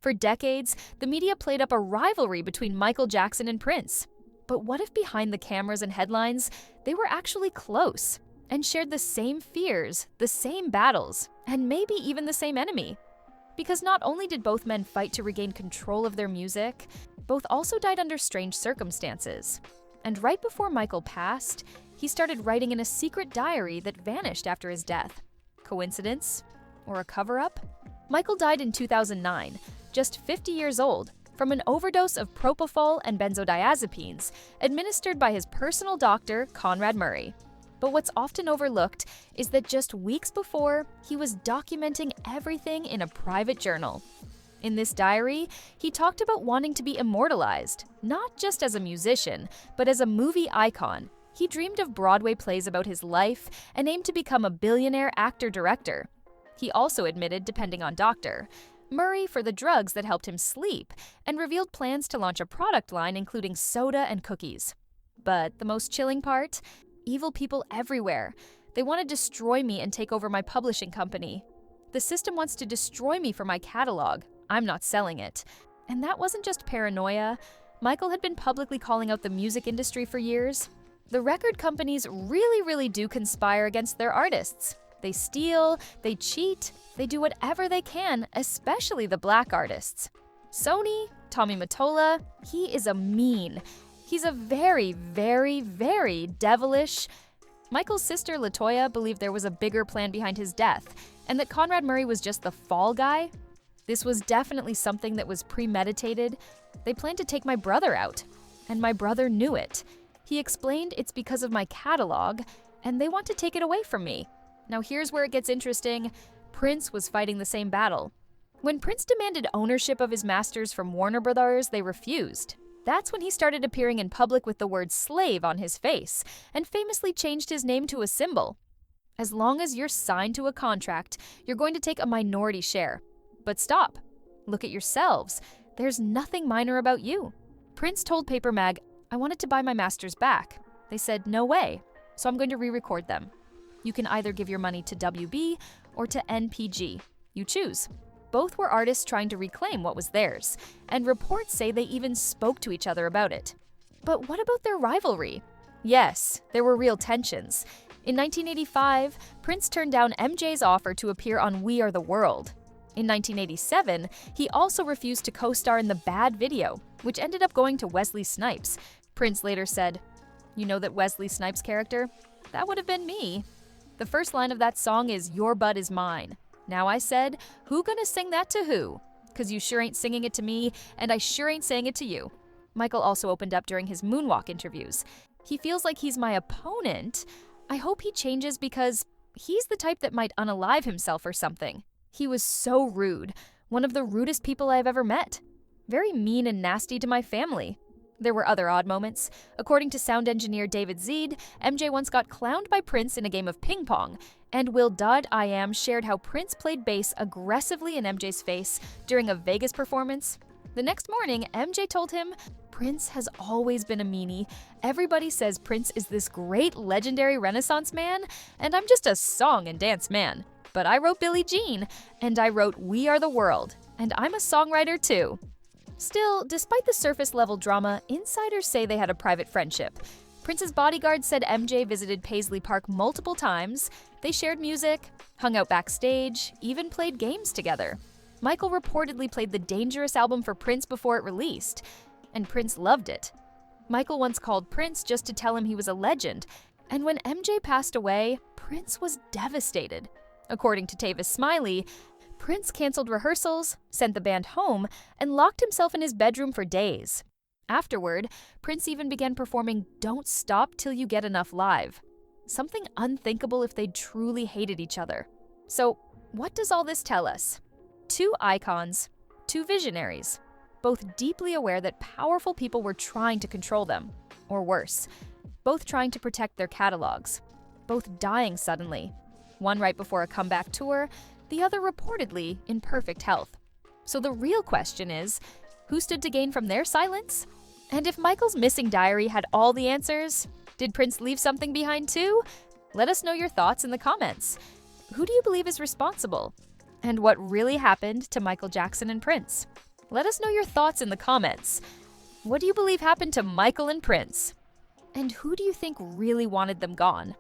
For decades, the media played up a rivalry between Michael Jackson and Prince. But what if behind the cameras and headlines, they were actually close and shared the same fears, the same battles, and maybe even the same enemy? Because not only did both men fight to regain control of their music, both also died under strange circumstances. And right before Michael passed, he started writing in a secret diary that vanished after his death. Coincidence? Or a cover-up? Michael died in 2009, just 50 years old, from an overdose of propofol and benzodiazepines administered by his personal doctor, Conrad Murray. But what's often overlooked is that just weeks before, he was documenting everything in a private journal. In this diary, he talked about wanting to be immortalized, not just as a musician, but as a movie icon. He dreamed of Broadway plays about his life and aimed to become a billionaire actor-director. He also admitted depending on doctor, Murray for the drugs that helped him sleep, and revealed plans to launch a product line including soda and cookies. But the most chilling part? Evil people everywhere. They want to destroy me and take over my publishing company. The system wants to destroy me for my catalog. I'm not selling it. And that wasn't just paranoia. Michael had been publicly calling out the music industry for years. The record companies really do conspire against their artists. They steal, they cheat, they do whatever they can, especially the black artists. Sony, Tommy Mottola, he is a mean. He's a very devilish. Michael's sister, LaToya, believed there was a bigger plan behind his death, and that Conrad Murray was just the fall guy. This was definitely something that was premeditated. They planned to take my brother out, and my brother knew it. He explained it's because of my catalog, and they want to take it away from me. Now here's where it gets interesting. Prince was fighting the same battle. When Prince demanded ownership of his masters from Warner Brothers, they refused. That's when he started appearing in public with the word slave on his face, and famously changed his name to a symbol. As long as you're signed to a contract, you're going to take a minority share. But stop. Look at yourselves. There's nothing minor about you. Prince told Paper Mag, I wanted to buy my masters back. They said, no way, so I'm going to re-record them. You can either give your money to WB or to NPG. You choose. Both were artists trying to reclaim what was theirs, and reports say they even spoke to each other about it. But what about their rivalry? Yes, there were real tensions. In 1985, Prince turned down MJ's offer to appear on We Are the World. In 1987, he also refused to co-star in the Bad video, which ended up going to Wesley Snipes. Prince later said, "You know that Wesley Snipes character? That would have been me." The first line of that song is, "Your butt is mine." Now I said, who gonna sing that to who? 'Cause you sure ain't singing it to me, and I sure ain't saying it to you. Michael also opened up during his moonwalk interviews. He feels like he's my opponent. I hope he changes because he's the type that might unalive himself or something. He was so rude, one of the rudest people I've ever met. Very mean and nasty to my family. There were other odd moments. According to sound engineer David Zeed, MJ once got clowned by Prince in a game of ping pong, and Will Dodd I Am shared how Prince played bass aggressively in MJ's face during a Vegas performance. The next morning, MJ told him, "Prince has always been a meanie. Everybody says Prince is this great legendary Renaissance man, and I'm just a song and dance man. But I wrote Billie Jean, and I wrote We Are the World, and I'm a songwriter too." Still, despite the surface-level drama, insiders say they had a private friendship. Prince's bodyguard said MJ visited Paisley Park multiple times. They shared music, hung out backstage, even played games together. Michael reportedly played the Dangerous album for Prince before it released, and Prince loved it. Michael once called Prince just to tell him he was a legend, and when MJ passed away, Prince was devastated. According to Tavis Smiley, Prince canceled rehearsals, sent the band home, and locked himself in his bedroom for days. Afterward, Prince even began performing Don't Stop Till You Get Enough live. Something unthinkable if they truly hated each other. So, what does all this tell us? Two icons, two visionaries, both deeply aware that powerful people were trying to control them, or worse, both trying to protect their catalogs, both dying suddenly, one right before a comeback tour, the other reportedly in perfect health. So the real question is, who stood to gain from their silence? And if Michael's missing diary had all the answers, did Prince leave something behind too? Let us know your thoughts in the comments. Who do you believe is responsible? And what really happened to Michael Jackson and Prince? Let us know your thoughts in the comments. What do you believe happened to Michael and Prince? And who do you think really wanted them gone?